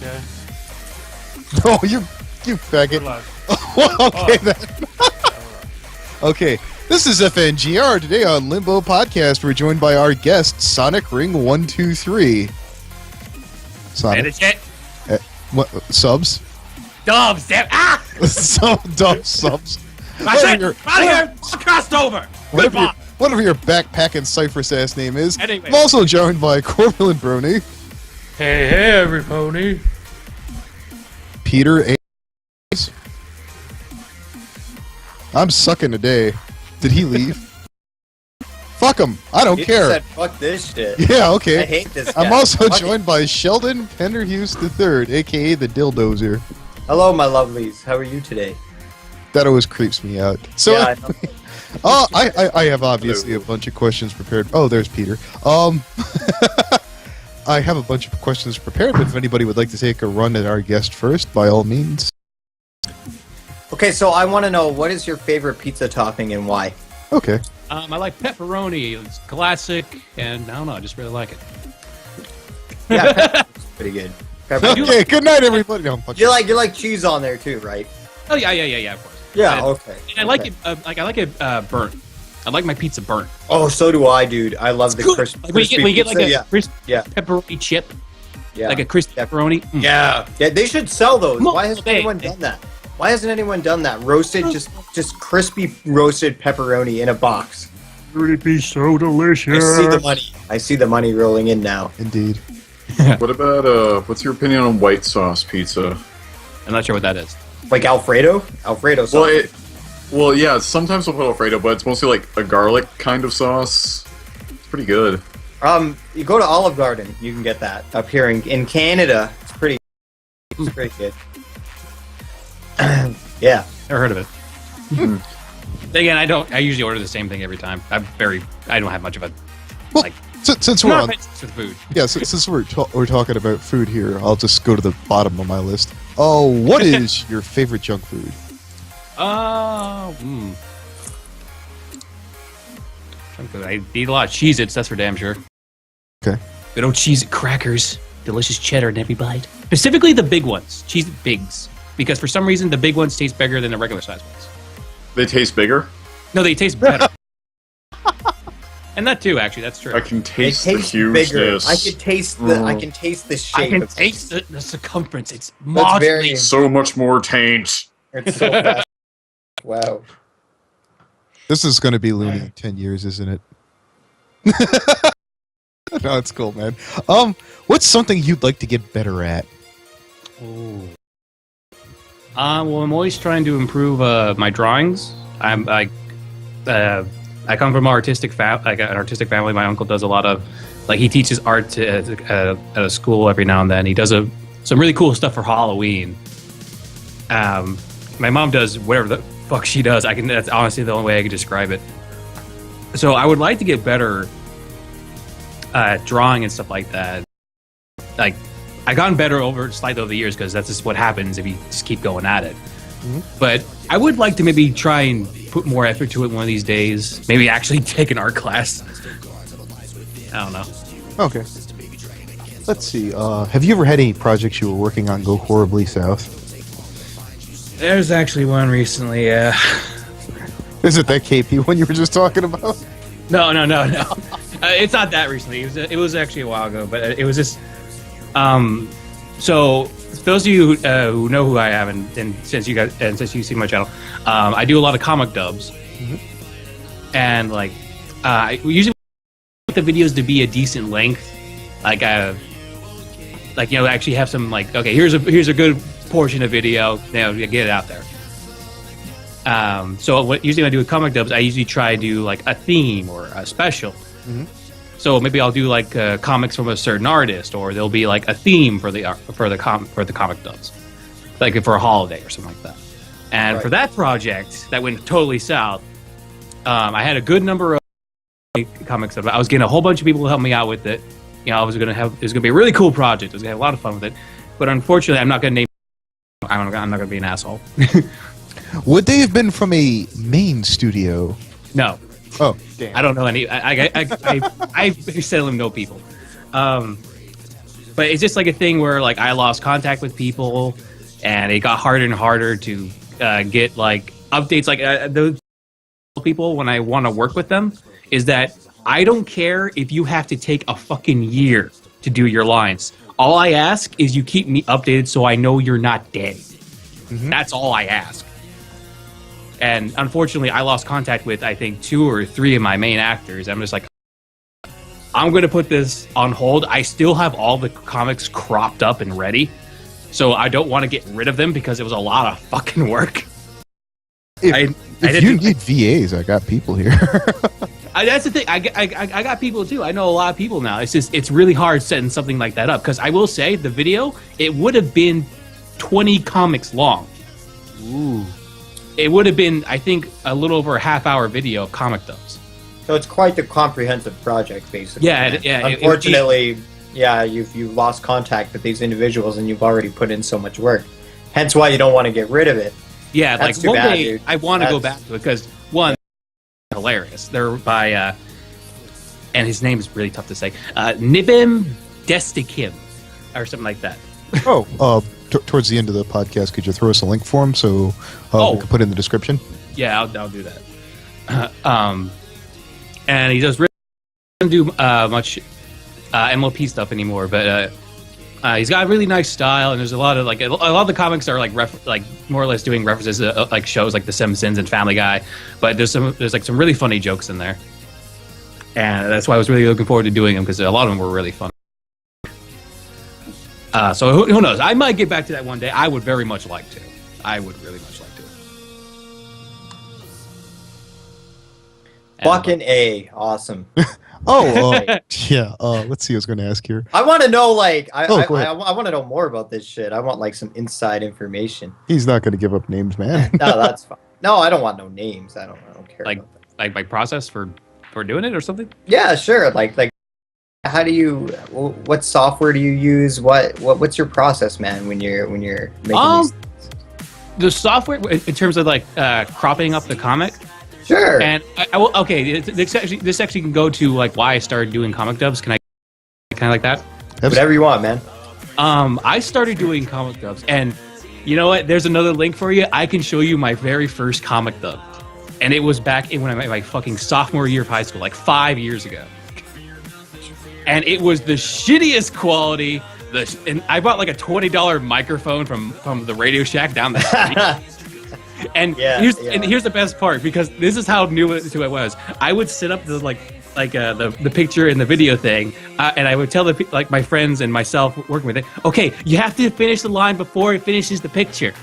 Okay. Oh, you faggot. Okay then. Okay, this is FNGR. Today on Limbo Podcast, we're joined by our guest, Sonicring123. Sonic? What, subs? Dubs, damn. Ah! Subs. That's it! Out here! Crossed over! Whatever your backpacking Cypher-ass name is. Anyway. I'm also joined by Corporal and Brony. Hey, everybody. Peter A. I'm sucking today. Did he leave? Fuck him. I don't care. Said, fuck this shit. Yeah, okay. I hate this guy. I'm also joined by Sheldon Penderhughes III, a.k.a. the Dildozer. Hello, my lovelies. How are you today? That always creeps me out. So, Yeah, I have obviously a bunch of questions prepared. Oh, there's Peter. I have a bunch of questions prepared, but if anybody would like to take a run at our guest first, by all means. Okay, so I want to know, what is your favorite pizza topping and why? Okay. I like pepperoni. It's classic, and I don't know. I just really like it. Yeah, pepperoni's pretty good. Pepperoni. Okay, good night, everybody. No, You like cheese on there too, right? Oh yeah, of course. Yeah, And- okay. And I like it. I like it burnt. I like my pizza burnt. Oh, so do I, dude. I love the Good. crispy. Like when you get like a yeah. crispy Yeah. pepperoni chip, Yeah. like a crispy pepperoni. Mm. Yeah. Yeah, they should sell those. Come on, Why hasn't hey, anyone hey. done that? Why hasn't anyone done that? Roasted, just crispy roasted pepperoni in a box. Would be so delicious? I see the money. I see the money rolling in now. Indeed. What about, what's your opinion on white sauce pizza? I'm not sure what that is. Like Alfredo? Alfredo sauce. Well, yeah, sometimes we'll put Alfredo, but it's mostly like a garlic kind of sauce. It's pretty good. You go to Olive Garden, you can get that up here in Canada. It's pretty good. Yeah. Never heard of it. Again, I usually order the same thing every time. I don't have much of a Well, like. since we're Not on, with food. yeah, since we're talking about food here, I'll just go to the bottom of my list. Oh, what is your favorite junk food? I eat a lot of Cheez-Its, that's for damn sure. Okay. Good old Cheez-It crackers. Delicious cheddar in every bite. Specifically the big ones. Cheez-It Bigs. Because for some reason, the big ones taste bigger than the regular size ones. They taste bigger? No, they taste better. And that too, actually, that's true. I can taste the Bigger. hugeness. I can taste the shape. I can of taste the circumference. It's That's very- modulating. So much more taint. It's so fast. Wow. This is going to be loony in 10 years, isn't it? No, it's cool, man. What's something you'd like to get better at? Well, I'm always trying to improve my drawings. I come from an artistic family. My uncle does a lot of, like, he teaches art at a school every now and then. He does some really cool stuff for Halloween. My mom does whatever the fuck she does. That's honestly the only way I can describe it. So I would like to get better at drawing and stuff like that. Like, I've gotten better over the years because that's just what happens if you just keep going at it. Mm-hmm. But I would like to maybe try and put more effort to it one of these days. Maybe actually take an art class. I don't know. Okay. Let's see. Have you ever had any projects you were working on go horribly south? There's actually one recently, yeah. Is it that KP one you were just talking about? No. It's not that recently. It was actually a while ago, but it was just. So those of you who know who I am, and since you see my channel, I do a lot of comic dubs, and like I usually want the videos to be a decent length, like actually have some like, okay, here's a good portion of video, get it out there. So usually when I do comic dubs, I usually try to do like a theme or a special. Mm-hmm. So maybe I'll do like comics from a certain artist, or there'll be like a theme for the comic dubs, like for a holiday or something like that. And for that project, that went totally south. I had a good number of comics. I was getting a whole bunch of people to help me out with it. It was gonna be a really cool project. I was gonna have a lot of fun with it. But unfortunately, I'm not gonna name. I'm not gonna be an asshole. Would they have been from a main studio? No. Oh, damn. I don't know any. I seldom know people. But it's just like a thing where like I lost contact with people, and it got harder and harder to get like updates. Like those people, when I want to work with them, is that I don't care if you have to take a fucking year to do your lines. All I ask is you keep me updated so I know you're not dead. That's all I ask. And unfortunately, I lost contact with, I think, 2 or 3 of my main actors. I'm just like, I'm going to put this on hold. I still have all the comics cropped up and ready. So I don't want to get rid of them because it was a lot of fucking work. If you need VAs, I got people here. That's the thing. I got people too. I know a lot of people now. It's just, it's really hard setting something like that up. Because I will say, the video, it would have been 20 comics long. Ooh. It would have been, I think, a little over a half-hour video of comic dubs. So it's quite the comprehensive project, basically. Yeah. Unfortunately, you've lost contact with these individuals, and you've already put in so much work. Hence why you don't want to get rid of it. Yeah, That's like too one bad, day dude. I want to go back to it because one, hilarious. They're by, and his name is really tough to say, Nibim Destikim, or something like that. Towards the end of the podcast, could you throw us a link for him so we can put it in the description? Yeah, I'll do that. And he doesn't do much MLP stuff anymore, but he's got a really nice style, and there's a lot of a lot of the comics are like more or less doing references to like shows like The Simpsons and Family Guy, but there's like some really funny jokes in there, and that's why I was really looking forward to doing them because a lot of them were really fun. So who knows? I might get back to that one day. I would very much like to. I would really much like to. Fucking A. Awesome. Yeah. Let's see. I was going to ask here. I want to know, like, I go ahead. want to know more about this shit. I want, like, some inside information. He's not going to give up names, man. No, that's fine. No, I don't want no names. I don't care. Like, about that. like my process for doing it or something. Yeah, sure. Like, how do you? What software do you use? What's your process, man? When you're making these? The software in terms of like cropping up the comic. Sure. And I will. Okay, this actually can go to like why I started doing comic dubs. Can I kind of like that? Whatever you want, man. I started doing comic dubs, and you know what? There's another link for you. I can show you my very first comic dub, and it was back when I was my fucking sophomore year of high school, like 5 years ago. And it was the shittiest quality. And I bought like a $20 microphone from the Radio Shack down the street. And here's the best part, because this is how new it was. I would set up the the picture and the video thing, and I would tell my friends and myself working with it, okay, you have to finish the line before it finishes the picture.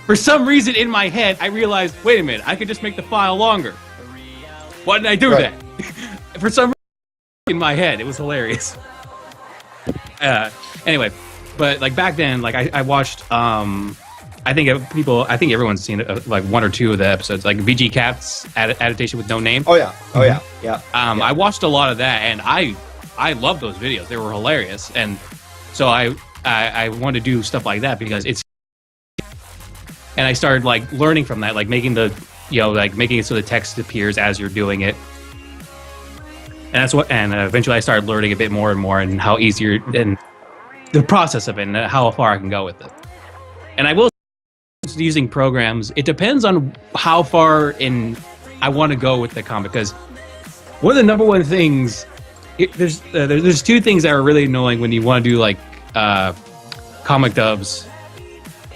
For some reason in my head, I realized, wait a minute, I could just make the file longer. Why didn't I do that? For some reason in my head, it was hilarious. Anyway, but like back then, like I watched I think everyone's seen like 1 or 2 of the episodes, like VG Cat's adaptation with No Name. Oh yeah. I watched a lot of that, and I love those videos. They were hilarious, and so I wanted to do stuff like that because it's. And I started like learning from that, like making making it so the text appears as you're doing it. And that's what, and eventually I started learning a bit more and more, and how easier and the process of it, and how far I can go with it. And I will say, using programs, it depends on how far in I want to go with the comic. Because one of the number one things, there's 2 things that are really annoying when you want to do like comic dubs,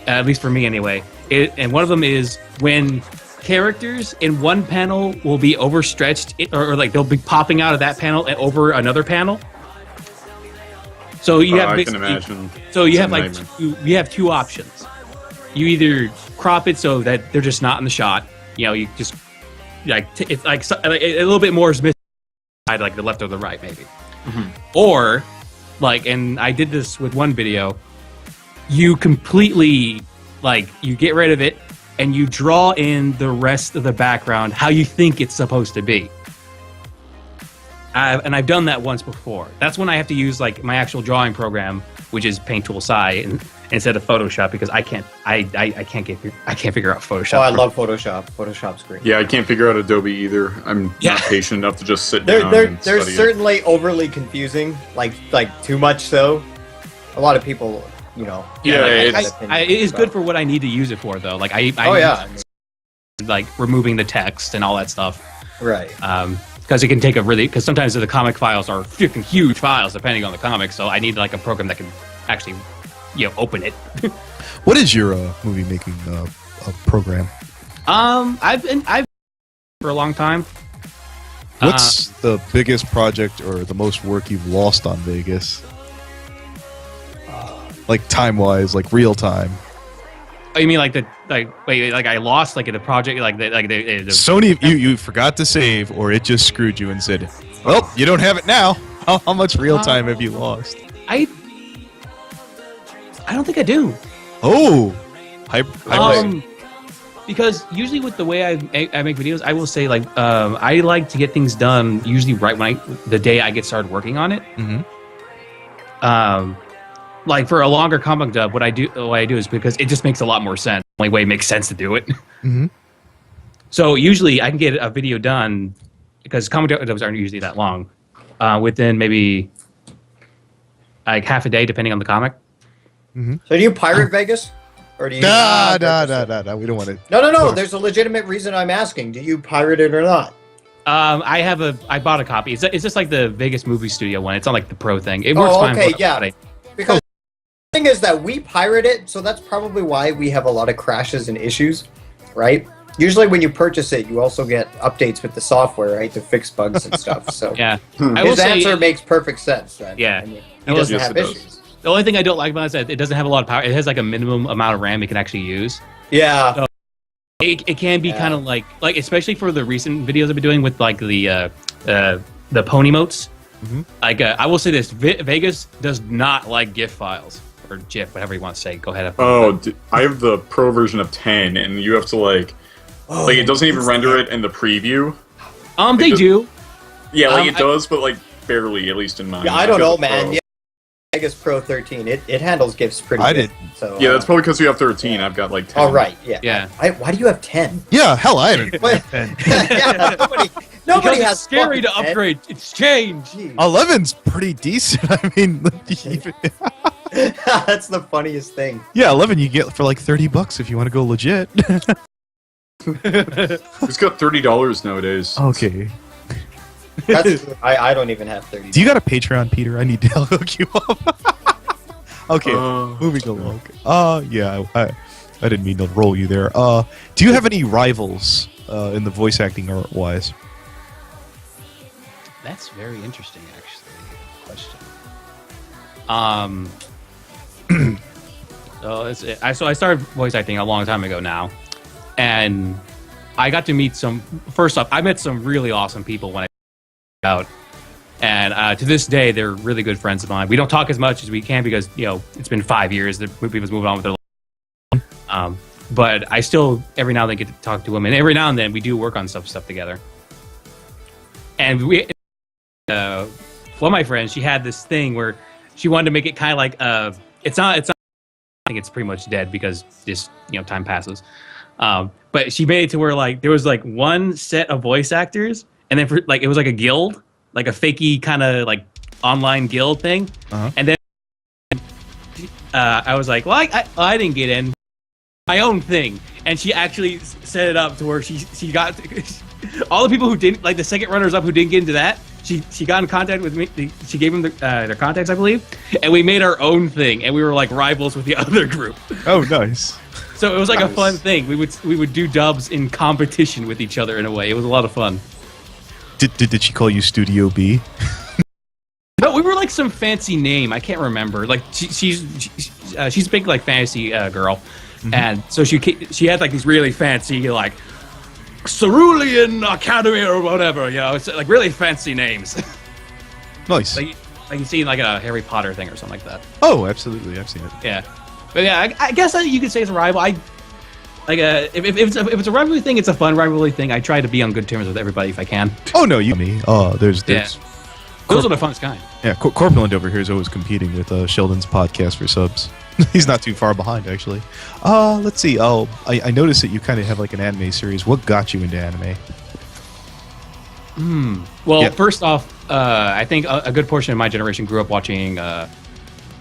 at least for me anyway. And one of them is when characters in one panel will be overstretched, or like they'll be popping out of that panel and over another panel. So you have I can imagine. So you have like you have 2 options. You either crop it so that they're just not in the shot. You just like it's like a little bit more is missing, like the left or the right maybe. Mm-hmm. Or like, and I did this with one video. You completely you get rid of it, and you draw in the rest of the background how you think it's supposed to be. And I've done that once before. That's when I have to use like my actual drawing program, which is Paint Tool Sci, instead of Photoshop, because I can't figure out Photoshop. Oh, I love Photoshop. Photoshop's great. Yeah, I can't figure out Adobe either. I'm not patient enough to just sit down. They're certainly overly confusing, like too much so. a lot of people, you know. Yeah, have it's- opinions it is about- good for what I need to use it for, though. Like I Oh yeah, like removing the text and all that stuff. right. Because it can take because sometimes the comic files are freaking huge files depending on the comic. So I need like a program that can actually, open it. What is your movie making program? I've been for a long time. What's the biggest project or the most work you've lost on Vegas? Like time-wise, like real time. Oh, you mean like I lost like in the project the Sony, you forgot to save, or it just screwed you and said, "Well, you don't have it now." How much real time have you lost? I don't think I do. Oh, Because usually with the way I make videos, I will say like I like to get things done usually right when the day I get started working on it. Mm-hmm. Like for a longer comic dub, what I do is because it just makes a lot more sense. The only way it makes sense to do it. Mm-hmm. So usually I can get a video done because comic dubs aren't usually that long, within maybe like half a day, depending on the comic. So do you pirate Vegas, or do you? Nah. We don't want to. No. There's a legitimate reason I'm asking. Do you pirate it or not? I bought a copy. It's just like the Vegas movie studio one. It's not like the pro thing. It works fine. Okay, yeah. Because the thing is that we pirate it, so that's probably why we have a lot of crashes and issues, right? Usually when you purchase it, you also get updates with the software, right, to fix bugs and stuff. So Yeah. his answer makes perfect sense. Then. Yeah. I mean, he doesn't have issues. The only thing I don't like about it is that it doesn't have a lot of power. It has like a minimum amount of RAM it can actually use. Yeah. It can be kind of like especially for the recent videos I've been doing with like the pony motes. Mm-hmm. Like I will say this: Vegas does not like GIF files or GIF, whatever you want to say. Go ahead. I have the pro version of 10, and you have to like it doesn't even render it in the preview. They do. Yeah, it does, but like barely, at least in mine. Yeah, I don't know, man. Yeah. Vegas Pro 13, it handles GIFs pretty good. So, yeah, that's probably because you have 13. I've got like 10. Oh, right, yeah. Yeah. Why do you have 10? Yeah, hell, I haven't. Yeah, nobody Because has it's scary to fucking 10. upgrade. It's change. Jeez. 11's pretty decent. I mean, That's the funniest thing. yeah, 11 you get for like $30 if you want to go legit. It's got $30 nowadays. Okay. That's, I don't even have 30. Do you got a Patreon, Peter? I need to hook you up. Okay, moving along. Yeah, I didn't mean to roll you there. Do you have any rivals in the voice acting art-wise? That's very interesting, actually. Question. So I started voice acting a long time ago now, and I got to meet some. First off, I met some really awesome people when I out, and to this day, they're really good friends of mine. We don't talk as much as we can because it's been 5 years. The people's moving on with their life. But I still every now and then get to talk to them, and every now and then we do work on stuff together. And one of my friends, she had this thing where she wanted to make it kind of like it's not. I think it's pretty much dead because just time passes. But she made it to where like there was like one set of voice actors. And then it was like a guild, like a fakey kind of like online guild thing. Uh-huh. And then I was like, well, I didn't get in my own thing. And she actually set it up to where she got all the people who didn't, like the second runners up who didn't get into that. She got in contact with me. She gave them their contacts, I believe. And we made our own thing. And we were like rivals with the other group. Oh, nice. So it was like a fun thing. We would do dubs in competition with each other in a way. It was a lot of fun. Did she call you Studio B? No, we were like some fancy name. I can't remember. Like she's a big like fantasy girl, and so she had like these really fancy like Cerulean Academy or whatever. It's like really fancy names. Nice. like you see in like a Harry Potter thing or something like that. Oh, absolutely. I've seen it. Yeah, but yeah, I guess you could say it's a rival. If it's a rivalry thing, it's a fun rivalry thing. I try to be on good terms with everybody if I can. Oh no, you me. There's those are the funnest kind. Yeah, Corpulent over here is always competing with Sheldon's podcast for subs. He's not too far behind actually. Let's see. I noticed that you kind of have like an anime series. What got you into anime? Well, first off, I think a good portion of my generation grew up watching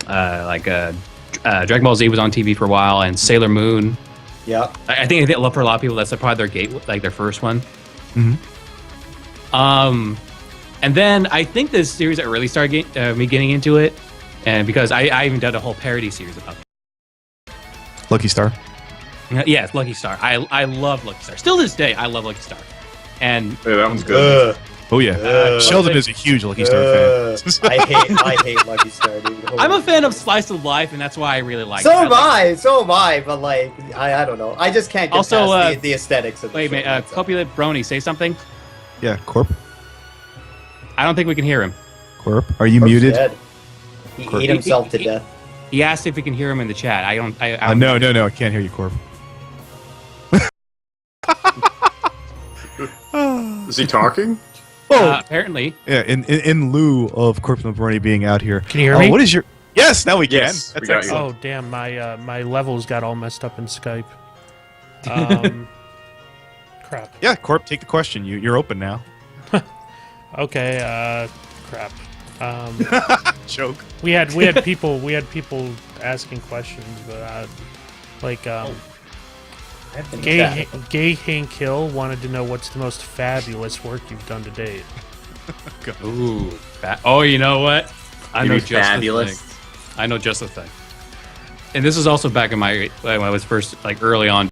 Dragon Ball Z was on TV for a while, and Sailor Moon. Yeah. I think for a lot of people that's probably their their first one. Mhm. And then I think the series that really started me getting into it, and because I even did a whole parody series about it. Lucky Star. Yes, Lucky Star. I love Lucky Star. Still to this day, I love Lucky Star. And Yeah, that one's good. Oh yeah, Sheldon is a huge Lucky Star fan. I hate Lucky Star, dude. I'm a fan of Slice of Life, and that's why I really like it. So am I, but like, I don't know. I just can't get Also, past the aesthetics of the Wait, show. mate, Copulate Brony, say something. Yeah, Corp. I don't think we can hear him. Corp, are you Corp's muted? dead. He ate himself to death. He asked if we can hear him in the chat. I don't. No, I can't hear you, Corp. Is he talking? Apparently. Yeah, in lieu of Corp and Brony being out here. Can you hear me? What is your? Yes, now we can. Yes, That's we got you. excellent. Oh damn, my levels got all messed up in Skype. Crap. Yeah, Corp, take the question. You're open now. Okay. Crap. Joke. We had people asking questions, but Gay Hank Hill wanted to know what's the most fabulous work you've done to date. Ooh. You know what? I know Maybe just fabulous. the thing. I know just the thing. And this is also back in when I was first early on.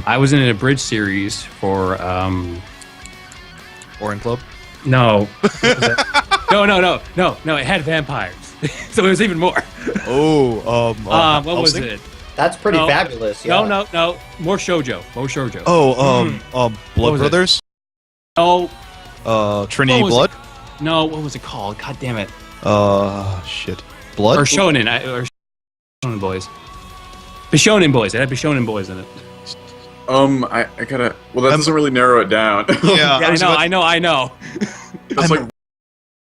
I was in a bridge series for Orin Club. No. No. It had vampires, so it was even more. Oh, What was Helsing? it? That's pretty No. fabulous. Yeah. No. More shoujo. Oh, Blood was it? Brothers. No. Trinity What was Blood. No. What was it called? God damn it. Shit. Blood. Or Shonen. Or Shonen Boys. The Shonen Boys. It had the Shonen Boys in it. I gotta. Well, that doesn't really narrow it down. Yeah, Yeah, I know. That's like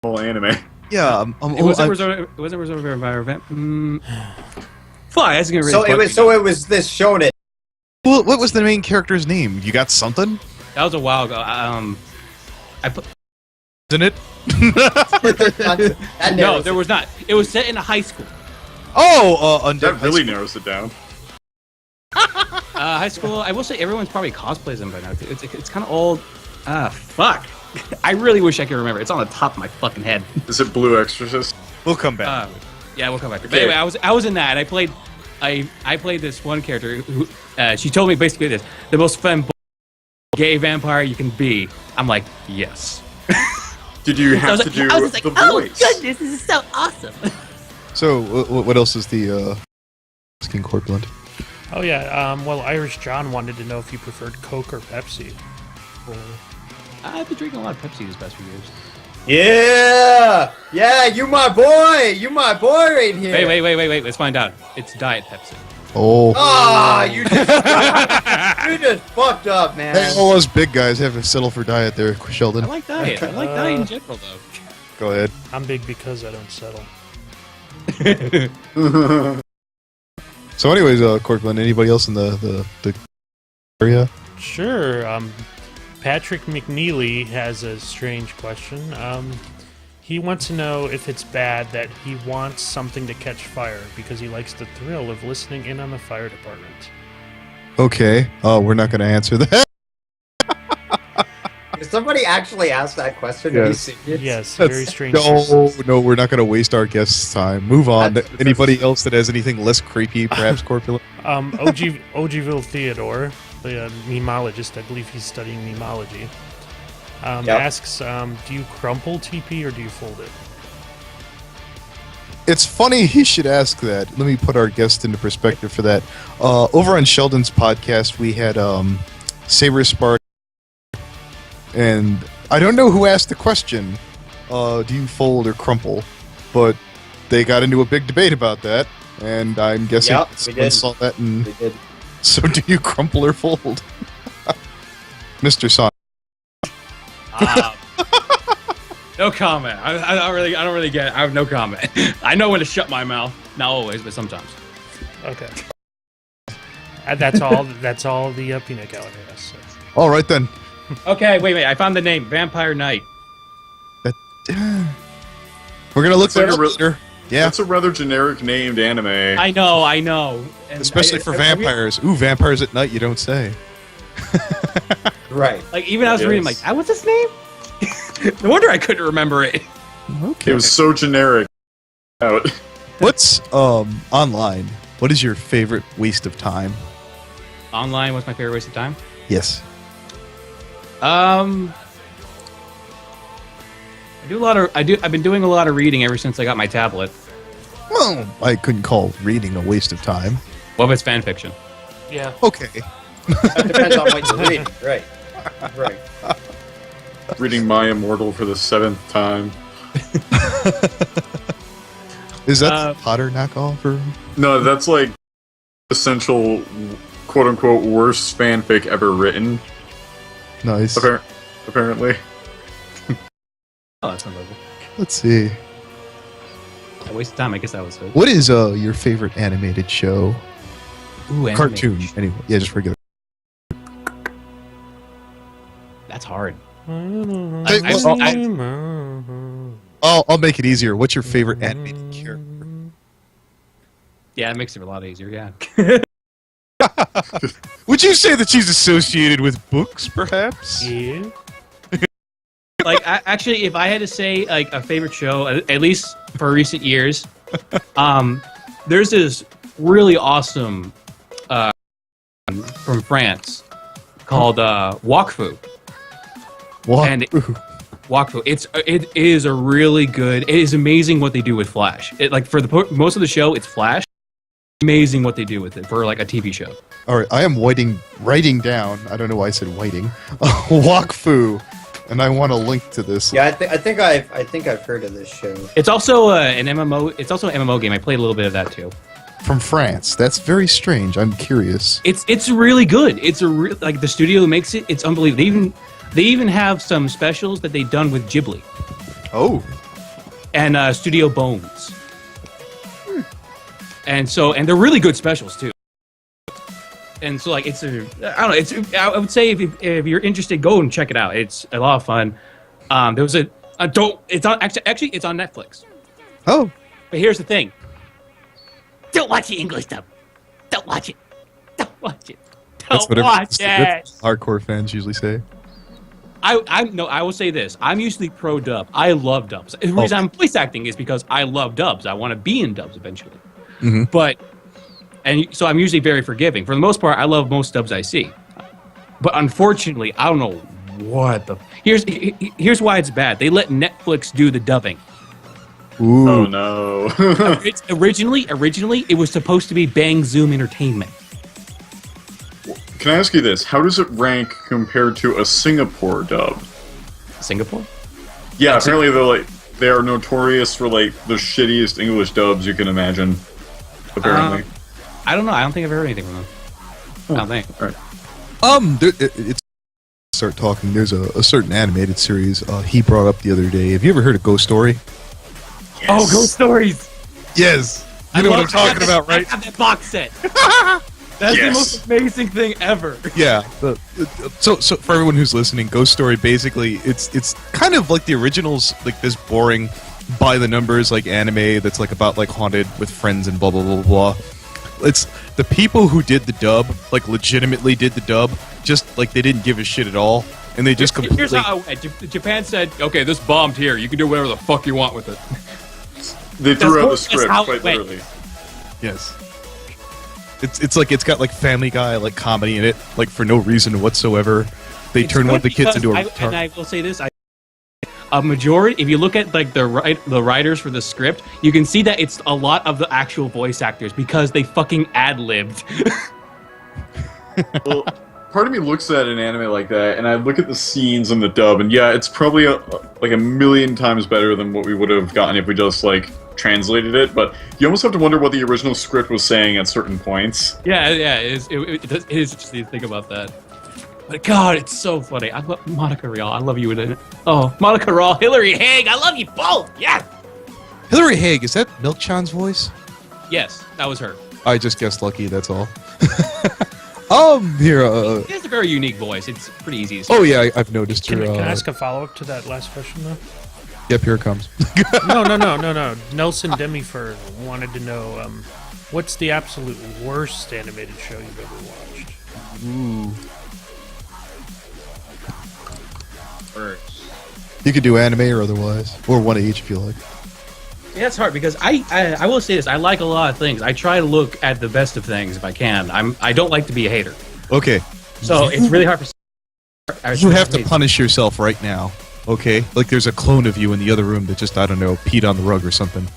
whole anime. Yeah, It wasn't Reserve event. Fly. That's gonna really. So it was this shonen. Well, what was the main character's name? You got something? That was a while ago. Isn't it? No, there was not. It was set in a high school. Undead That High really School. narrows it down. High school. I will say everyone's probably cosplays them by now. It's kind of old. Fuck. I really wish I could remember. It's on the top of my fucking head. Is it Blue Exorcist? We'll come back. Yeah, we'll come back. But Okay. anyway, I was in that. I played this one character who she told me basically this: the most fun gay vampire you can be. I'm like, yes. Did you have to do the voice? Goodness, this is so awesome. So, what else is the Skin Corpulent? Oh yeah. Well, Irish John wanted to know if you preferred Coke or Pepsi. I've been drinking a lot of Pepsi these past few years. Yeah, you my boy right here. Wait. Let's find out. It's Diet Pepsi. Oh. You just fucked up, man. Hey, all us big guys have to settle for diet there, Sheldon. I like diet. I like diet in general, though. Go ahead. I'm big because I don't settle. So, anyways, Corpulent, anybody else in the area? Sure. Patrick McNeely has a strange question. He wants to know if it's bad that he wants something to catch fire because he likes the thrill of listening in on the fire department. Okay. We're not going to answer that. Did somebody actually ask that question? Yes. Are you serious? Yes, very strange. No, we're not going to waste our guests' time. Move on. That's- Anybody else that has anything less creepy, perhaps Corpulent? Ogiville Theodore, the memologist, I believe he's studying memology, asks, do you crumple TP or do you fold it? It's funny he should ask that. Let me put our guest into perspective for that. Over on Sheldon's podcast, we had Saber Spark, and I don't know who asked the question, do you fold or crumple? But they got into a big debate about that, and I'm guessing Yep, we someone did. saw that. And We did. so, do you crumple or fold, Mr. Sonic? No comment. I don't really get it. I have no comment. I know when to shut my mouth. Not always, but sometimes. Okay. That's all. That's all the peanut gallery has. So. All right then. Okay, wait. I found the name. Vampire Knight. We're gonna look It's like that a up real- later. Yeah. That's a rather generic named anime. I know. And Especially for vampires. Ooh, vampires at night, you don't say. Right. Like, even I was reading, like, what's his name? No wonder I couldn't remember it. Okay. It was so generic. Out. What's, online? What is your favorite waste of time? Online was my favorite waste of time. Yes. I've been doing a lot of reading ever since I got my tablet. Well, I couldn't call reading a waste of time. What if it's fan fiction? Yeah. Okay. That depends on what you're reading. Right. Right. Reading My Immortal for the 7th time. Is that the Potter knockoff? Or? No, that's like essential, quote unquote, worst fanfic ever written. Nice. Apparently. Oh, that's unbelievable. Let's see. A waste of time. I guess that was it. What is your favorite animated show? Ooh, Cartoon, animation. anyway. Yeah, just regular. That's hard. I'll make it easier. What's your favorite animated character? Yeah, it makes it a lot easier. Yeah. Would you say that she's associated with books, perhaps? Yeah. Like, actually, if I had to say like a favorite show, at least for recent years, there's this really awesome from France called Wafu. And Wafu, it is a really good. It is amazing what they do with Flash. Like for the most of the show, it's Flash. Amazing what they do with it for like a TV show. All right, I am writing down. I don't know why I said waiting. Wakfu, and I want a link to this. Yeah, I think I've heard of this show. It's also an MMO. It's also an MMO game. I played a little bit of that too. From France. That's very strange. I'm curious. It's really good. It's like the studio who makes it. It's unbelievable. They even have some specials that they've done with Ghibli. Oh. And Studio Bones. And they're really good specials too. And so like I would say if you're interested, go and check it out. It's a lot of fun. There was it's on Netflix. Oh. But here's the thing. Don't watch the English dub. Don't watch it. Don't watch it. That's Don't watch it. Hardcore fans usually say. I will say this. I'm usually pro dub. I love dubs. The reason I'm voice acting is because I love dubs. I want to be in dubs eventually. Mm-hmm. So I'm usually very forgiving. For the most part, I love most dubs I see. But unfortunately, I don't know what the... Here's why it's bad. They let Netflix do the dubbing. Ooh. Oh no. Originally, it was supposed to be Bang Zoom Entertainment. Can I ask you this? How does it rank compared to a Singapore dub? Singapore? Yeah, apparently they are notorious for like the shittiest English dubs you can imagine. Apparently. I don't know. I don't think I've heard anything from them. I don't think. All right. It's start talking. There's a certain animated series he brought up the other day. Have you ever heard of Ghost Story? Yes. Oh, Ghost Stories! Yes. You know what I'm talking about, right? I have that box set. That's the most amazing thing ever. Yeah. So for everyone who's listening, Ghost Story basically it's kind of like the originals, like this boring by the numbers like anime that's like about like haunted with friends and blah blah blah blah. It's the people who did the dub, like legitimately did the dub, just like they didn't give a shit at all, and they just completely. Here's how Japan said, "Okay, this bombed here. You can do whatever the fuck you want with it." They threw out the script quite literally. Yes. It's like it's got like Family Guy like comedy in it, like for no reason whatsoever. They turn one of the kids into a retard. And I will say this: a majority, if you look at like the writers for the script, you can see that it's a lot of the actual voice actors because they fucking ad-libbed. Well, part of me looks at an anime like that, and I look at the scenes in the dub, and yeah, it's probably like a million times better than what we would have gotten if we just like translated it. But you almost have to wonder what the original script was saying at certain points. Yeah, it is interesting to think about that. But God, it's so funny. I love Monica Rial. I love you in it. Oh, Monica Rial, Hilary Haig. I love you both. Yes. Hilary Haig, is that Milk-chan's voice? Yes, that was her. I just guessed lucky. That's all. Here. She has a very unique voice. It's pretty easy to see. Oh yeah, I've noticed her. Can I ask a follow-up to that last question though? Yep, here it comes. No. Nelson Demifur wanted to know what's the absolute worst animated show you've ever watched? Ooh. First. You could do anime or otherwise, or one of each if you like. Yeah, it's hard because I will say this. I like a lot of things. I try to look at the best of things if I can. I don't like to be a hater. Okay. So it's really hard for. You have to punish yourself right now. Okay? Like there's a clone of you in the other room that just, I don't know, peed on the rug or something.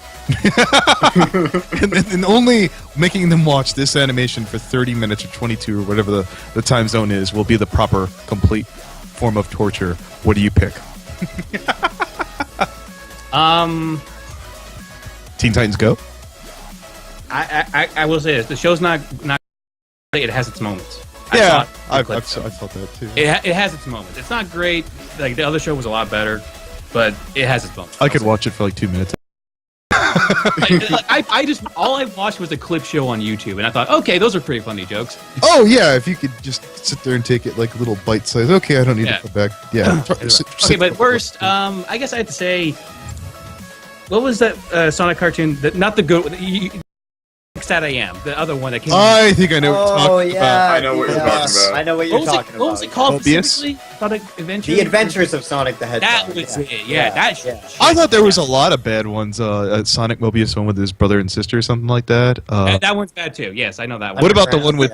and only making them watch this animation for 30 minutes or 22 or whatever the time zone is will be the proper, complete form of torture. What do you pick? Teen Titans Go? I will say this. The show's not. It has its moments. Yeah, I thought that too. It has its moments. It's not great. Like the other show was a lot better, but it has its moments. I could watch it for like 2 minutes. I just all I watched was a clip show on YouTube, and I thought, okay, those are pretty funny jokes. Oh yeah, if you could just sit there and take it like a little bite size. Okay, I don't need to go back. Yeah. Okay, but worst, I guess I have to say, what was that Sonic cartoon? Not the good. That I am the other one that came. I think I know what you're talking about. I know what you're talking about. I know what you're talking about. What was it called? Mobius? Sonic Adventures. The Adventures of Sonic the Hedgehog. That was it. Yeah, that. I thought there was a lot of bad ones. Sonic Mobius one with his brother and sister or something like that. That one's bad too. Yes, I know that one. What about the one with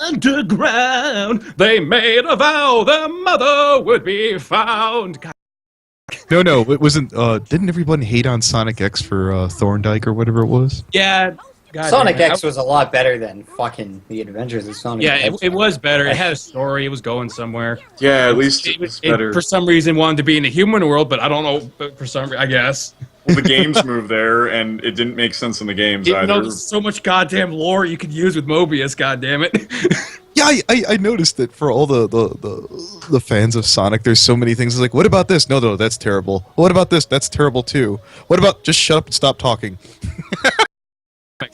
Underground, they made a vow their mother would be found. God. No, it wasn't. Didn't everyone hate on Sonic X for Thorndike or whatever it was? Yeah. God Sonic damn it. X was a lot better than fucking The Adventures of Sonic. Yeah, it was better. It had a story. It was going somewhere. Yeah, at least it's better. For some reason, wanted to be in the human world, but I don't know. But for some, I guess. Well, the games moved there, and it didn't make sense in the games Even though either. there's so much goddamn lore you could use with Mobius. God damn it. Yeah, I noticed that for all the fans of Sonic, there's so many things. It's like, what about this? No, that's terrible. What about this? That's terrible too. What about just shut up and stop talking?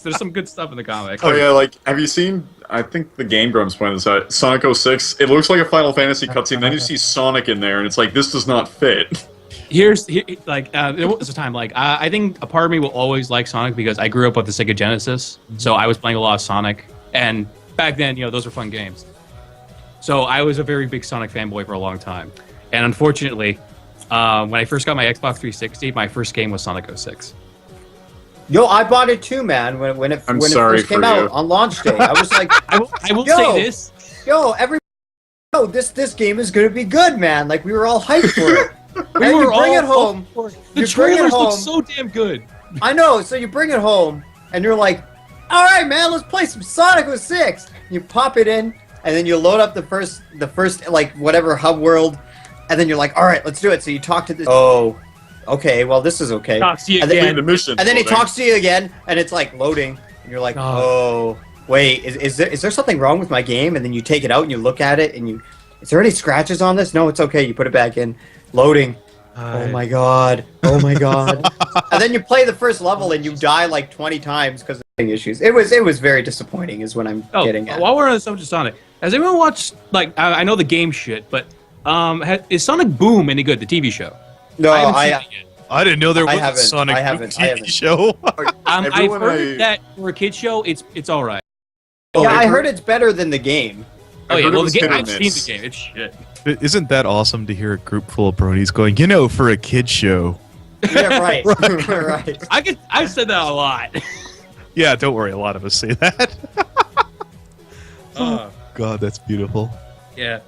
There's some good stuff in the comic. Oh yeah, like, have you seen, I think the Game Grumps pointed this out, Sonic 06, it looks like a Final Fantasy cutscene, then you see Sonic in there, and it's like, this does not fit. There was a time, I think a part of me will always like Sonic because I grew up with the Sega Genesis, so I was playing a lot of Sonic, and back then, those were fun games. So I was a very big Sonic fanboy for a long time. And unfortunately, when I first got my Xbox 360, my first game was Sonic 06. Yo, I bought it too, man. When it first came out on launch day, I was like, I will say this. This game is gonna be good, man. Like we were all hyped for it. We were bring it all home. The trailers look so damn good. I know. So you bring it home, and you're like, all right, man, let's play some Sonic 06. You pop it in, and then you load up the first like whatever hub world, and then you're like, all right, let's do it. So you talk to this. Oh. Okay, well, this is okay. Talks to you and then, again. The mission and then he talks to you again, and it's like loading, and you're like, oh, wait, is there something wrong with my game? And then you take it out and you look at it, and is there any scratches on this? No, it's okay. You put it back in, loading. Oh my god, and then you play the first level and you die like 20 times because of issues. It was very disappointing, is what I'm getting at. While we're on the subject of Sonic, has anyone watched I know the game shit, but is Sonic Boom any good? The TV show. No, I didn't know there was a Sonic TV show. I've heard that for a kid show, it's all right. Yeah, I heard it's better than the game. Oh yeah, well the game, I've seen the game. It's shit. Isn't that awesome to hear a group full of bronies going, for a kid show? Yeah, right. Right. I've said that a lot. Yeah, don't worry, a lot of us say that. Oh God, that's beautiful. Yeah.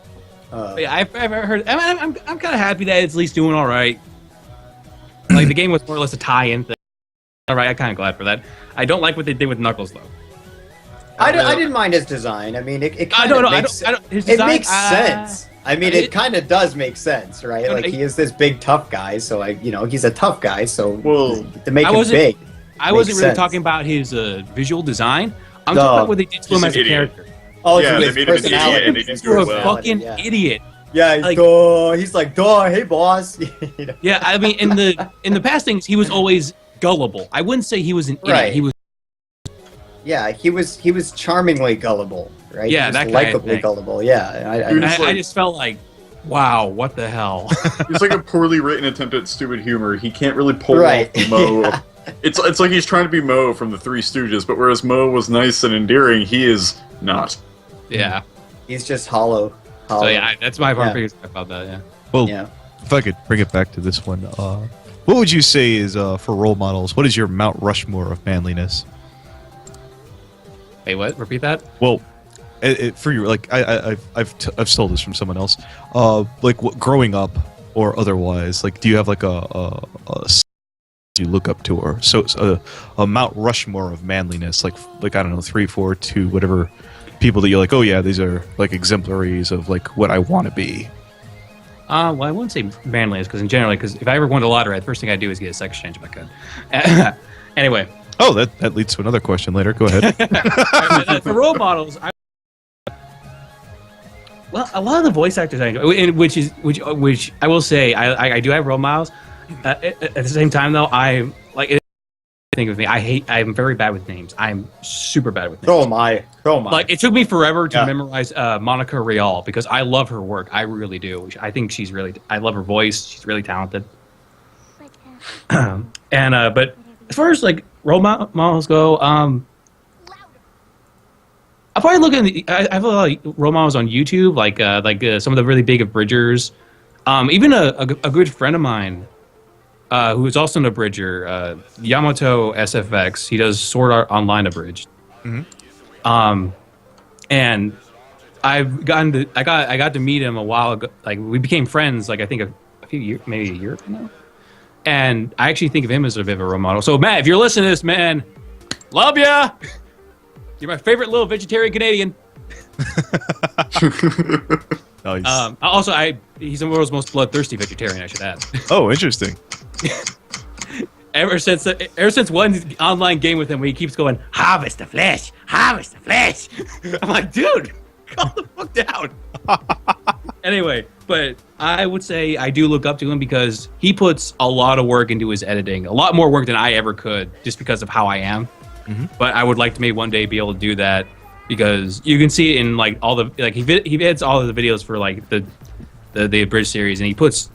Yeah, I've heard. I'm kind of happy that it's at least doing all right. Like the game was more or less a tie-in thing. All right, I'm kind of glad for that. I don't like what they did with Knuckles though. I didn't mind his design. I mean, it makes sense. I mean, it kind of does make sense, right? Like he is this big tough guy, so he's a tough guy. So to make him big. I wasn't really talking about his visual design. I'm talking about what they did to him as a character. Oh, yeah, they made him an idiot, and he didn't do it well. A fucking idiot. Yeah, he's like, hey boss. Yeah, I mean, in the past things, he was always gullible. I wouldn't say he was an idiot. He was. Yeah, he was charmingly gullible, right? Yeah, that likably gullible. Yeah, I just felt like Wow, what the hell? He's like a poorly written attempt at stupid humor. He can't really pull Right. off Mo. It's like he's trying to be Mo from the Three Stooges, but whereas Mo was nice and endearing, he is not. Yeah. He's just hollow. So yeah, that's my Yeah. biggest about that. Yeah. Well, Yeah. if I could bring it back to this one, what would you say is for role models? What is your Mount Rushmore of manliness? Wait, what? Repeat that. Well, for you, like I've stole this from someone else. Like growing up or otherwise, like do you have like a you look up to, or so a Mount Rushmore of manliness, like I don't know, 3, 4, 2, whatever people that you're like, oh yeah, these are like exemplaries of like what I want to be. Well, I wouldn't say manliness because in general, because if I ever won the lottery, the first thing I'd do is get a sex change if I could. Anyway. Oh, that leads to another question later. Go ahead. For role models, well, a lot of the voice actors I enjoy, which I will say, I do have role models. At the same time, though, I'm like, think of me. I'm very bad with names. I'm super bad with names. So am I. Like, it took me forever to Yeah. memorize Monica Rial because I love her work. I really do. I think I love her voice. She's really talented. But as far as like role models go, I'll probably look at I have a lot of role models on YouTube, like some of the really big abridgers. Even a good friend of mine, who is also an abridger, Yamato SFX. He does Sword Art Online abridged. Mm-hmm. And I got to meet him a while ago. Like we became friends. Like I think a few years, maybe a year ago now. And I actually think of him as a bit of a role model. So Matt, if you're listening to this, man, love ya. You're my favorite little vegetarian Canadian. Nice. Also, he's the world's most bloodthirsty vegetarian, I should add. Oh, interesting. Ever since one online game with him where he keeps going, harvest the flesh, harvest the flesh. I'm like, dude, calm the fuck down. Anyway, but I would say I do look up to him because he puts a lot of work into his editing, a lot more work than I ever could, just because of how I am. Mm-hmm. But I would like to maybe one day be able to do that because you can see it in like all the like he edits all of the videos for like the abridged series and he puts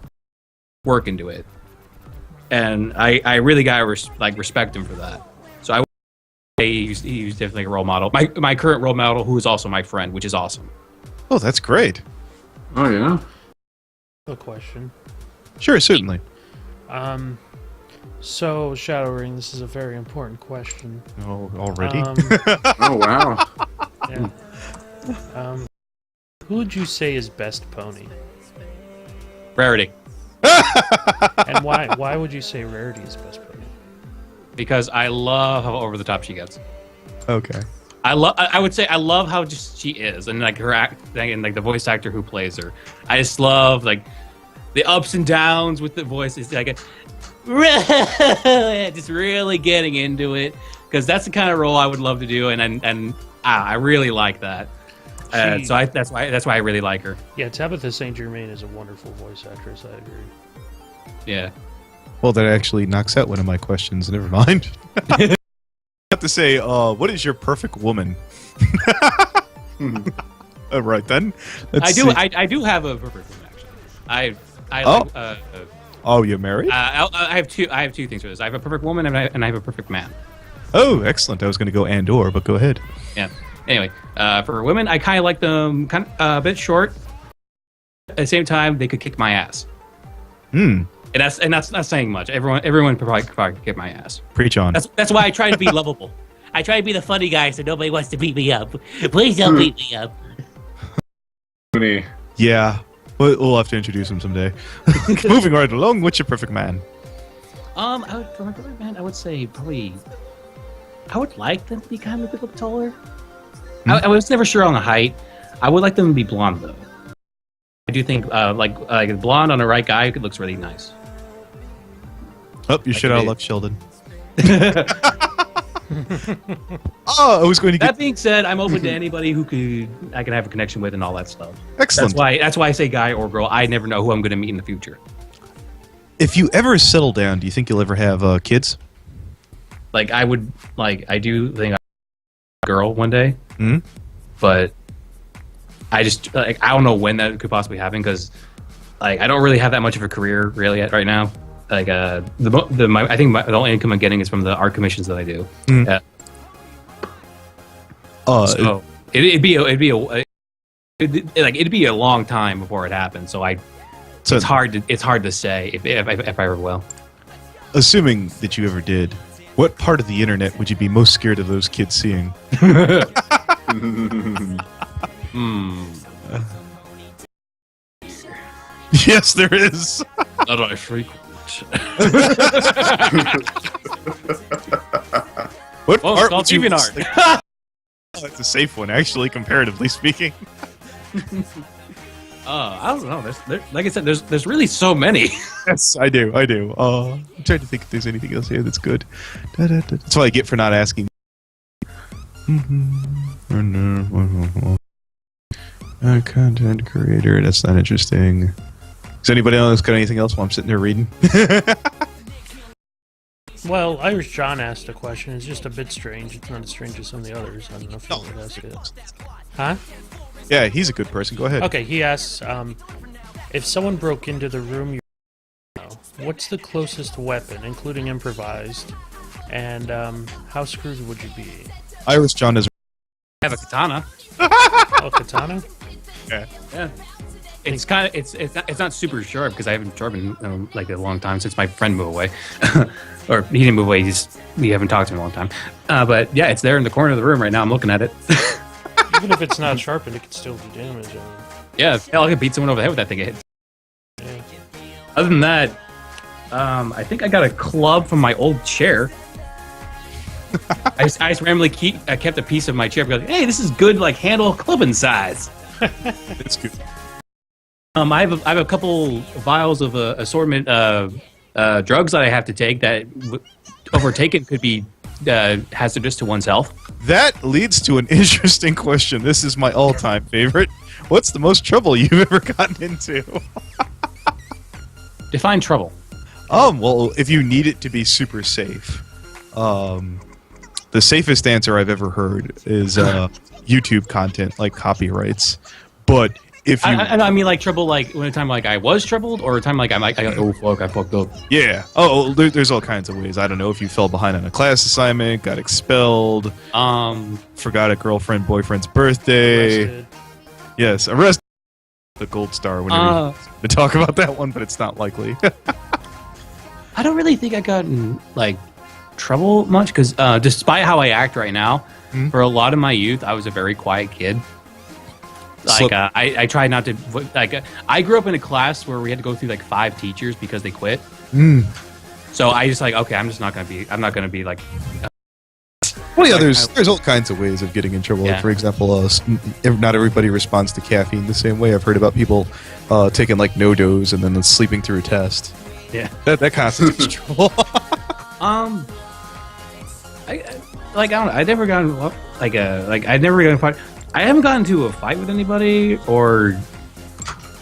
work into it, and I really gotta respect him for that. So I would say he's definitely a role model. My current role model, who is also my friend, which is awesome. Oh, that's great. Oh yeah. A question. Sure, certainly. So Shadowring, this is a very important question. Oh, already? Oh wow. Yeah. Who would you say is best pony? Rarity. And why? Why would you say Rarity is best pony? Because I love how over the top she gets. Okay. I would say I love how just she is, and like her act, and like the voice actor who plays her. I just love like the ups and downs with the voice. It's like just really getting into it because that's the kind of role I would love to do, and I really like that. So that's why I really like her. Yeah, Tabitha St. Germain is a wonderful voice actress. I agree. Yeah. Well, that actually knocks out one of my questions. Never mind. I have to say, what is your perfect woman? Right then. Let's see. I do have a perfect woman actually. Oh, you're married? I have two things for this. I have a perfect woman and I have a perfect man. Oh, excellent. I was going to go and/or, but go ahead. Yeah. Anyway, for women, I kind of like them kind of a bit short. At the same time, they could kick my ass. Hmm. And that's not saying much. Everyone could probably kick my ass. Preach on. That's why I try to be lovable. I try to be the funny guy so nobody wants to beat me up. Please don't beat me up. Brony. Yeah. We'll have to introduce him someday. Moving right along, what's your perfect man? For my perfect man, I would say probably I would like them to be kind of a bit taller. I was never sure on the height. I would like them to be blonde though. I do think like blonde on the right guy looks really nice. Oh, you shit out of luck, Sheldon. Oh, I was going to get... That being said, I'm open to anybody I can have a connection with and all that stuff. Excellent. That's why I say guy or girl. I never know who I'm going to meet in the future. If you ever settle down, do you think you'll ever have kids? Like I do think I'll have a girl one day. Hmm? But I just I don't know when that could possibly happen because like I don't really have that much of a career really right now. Like I think the only income I'm getting is from the art commissions that I do. So it'd be a long time before it happens. So it's hard to say if I ever will. Assuming that you ever did, what part of the internet would you be most scared of those kids seeing? Yes, there is. That I frequent. What Well, part it's would you? art. That's a safe one, actually, comparatively speaking. I don't know. Like I said, there's really so many. Yes, I do. I'm trying to think if there's anything else here that's good. That's what I get for not asking. Content creator. That's not interesting. Does anybody else got anything else while I'm sitting there reading? Well, Irish John asked a question. It's just a bit strange. It's not as strange as some of the others. I don't know if you would ask it. Huh? Yeah, he's a good person. Go ahead. Okay, he asks, if someone broke into the room you're what's the closest weapon, including improvised, and how screwed would you be? Irish John is. I have a katana. Oh, katana? Yeah. It's kind of it's not super sharp because I haven't sharpened like a long time since my friend moved away, or he didn't move away. We haven't talked to him in a long time. But yeah, it's there in the corner of the room right now. I'm looking at it. Even if it's not sharpened, it could still do damage. I mean. Yeah, hell, I could beat someone over the head with that thing. Yeah. Other than that, I think I got a club from my old chair. I just randomly kept a piece of my chair because, hey, this is good, like handle clubbing size. It's good. I have a couple vials of assortment drugs that I have to take that overtaken could be hazardous to one's health. That leads to an interesting question. This is my all-time favorite. What's the most trouble you've ever gotten into? Define trouble. Well, if you need it to be super safe, the safest answer I've ever heard is YouTube content, like copyrights. But if you, I mean, like trouble, like when a time like I was troubled, or a time like I got oh fuck, I fucked up. yeah. There's all kinds of ways. I don't know if you fell behind on a class assignment, got expelled, forgot a girlfriend, boyfriend's birthday. Arrested. Yes, arrested. The gold star. Whenever we talk about that one, but it's not likely. I don't really think I got in like trouble much because despite how I act right now, for a lot of my youth, I was a very quiet kid. Like I tried not to like. I grew up in a class where we had to go through like 5 teachers because they quit. So I just like okay, I'm not gonna be like. Well, yeah, there's all kinds of ways of getting in trouble. Yeah. Like, for example, not everybody responds to caffeine the same way. I've heard about people taking like no-dos and then sleeping through a test. Yeah. That constitutes trouble. I never gotten like I never got in a fight. I haven't gotten into a fight with anybody or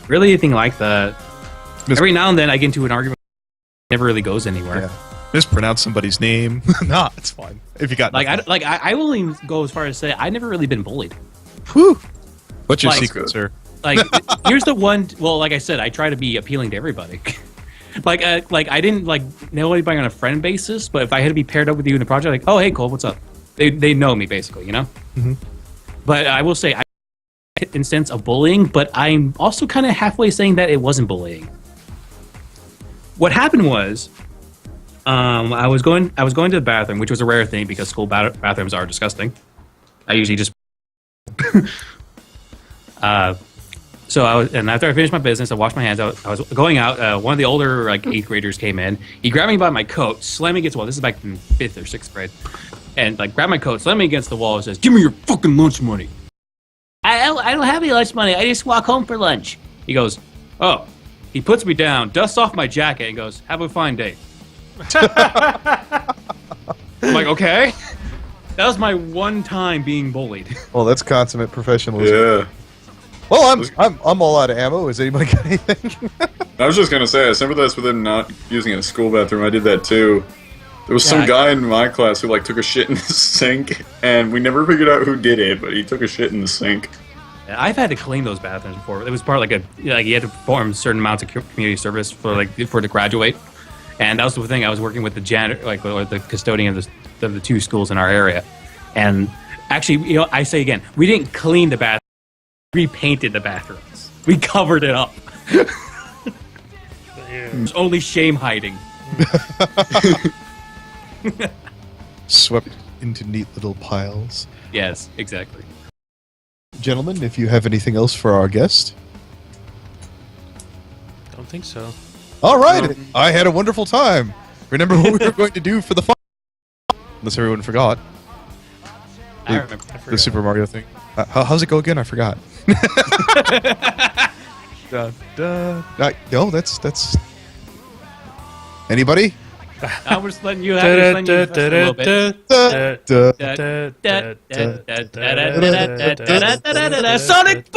really anything like that. Every now and then I get into an argument. It never really goes anywhere. Yeah. Mispronounce somebody's name. Nah, it's fine. If you got I will even go as far as to say I never really been bullied. Whew. What's your Like- secret, sir? Like here's the one. Well, like I said, I try to be appealing to everybody. like I didn't like know anybody on a friend basis, but if I had to be paired up with you in the project, like oh hey Cole, what's up? They know me basically, you know. But I will say I instance of bullying, but I'm also kind of halfway saying that it wasn't bullying. What happened was. I was going to the bathroom, which was a rare thing because school bathrooms are disgusting. I usually just so and after I finished my business, I washed my hands out. I was going out. One of the older like 8th graders came in. He grabbed me by my coat, slammed me against the wall. This is back in 5th or 6th grade, and like grabbed my coat, slammed me against the wall, and says, "Give me your fucking lunch money." I don't have any lunch money. I just walk home for lunch. He goes, "Oh." He puts me down, dusts off my jacket, and goes, "Have a fine day." I'm like, okay. That was my one time being bullied. Well, that's consummate professionalism. Yeah. Well, I'm all out of ammo. Has anybody got anything? I was just gonna say, I sympathize with him not using a school bathroom. I did that too. There was some guy in my class who like took a shit in the sink, and we never figured out who did it, but he took a shit in the sink. I've had to clean those bathrooms before. It was part of you had to perform certain amounts of community service for to graduate, and that was the thing. I was working with the janitor, or the custodian of the two schools in our area, and actually, I say again, we didn't clean the bathroom, we repainted the bathrooms, we covered it up. There's only shame hiding. Swept into neat little piles. Yes, exactly. Gentlemen, if you have anything else for our guest. Don't think so. All right, I had a wonderful time. Remember what we were going to do for the fun? Unless everyone forgot. I remember. The Super Mario thing. How's it go again? I forgot. No, that's. Anybody? I was letting you have a little bit. Sonic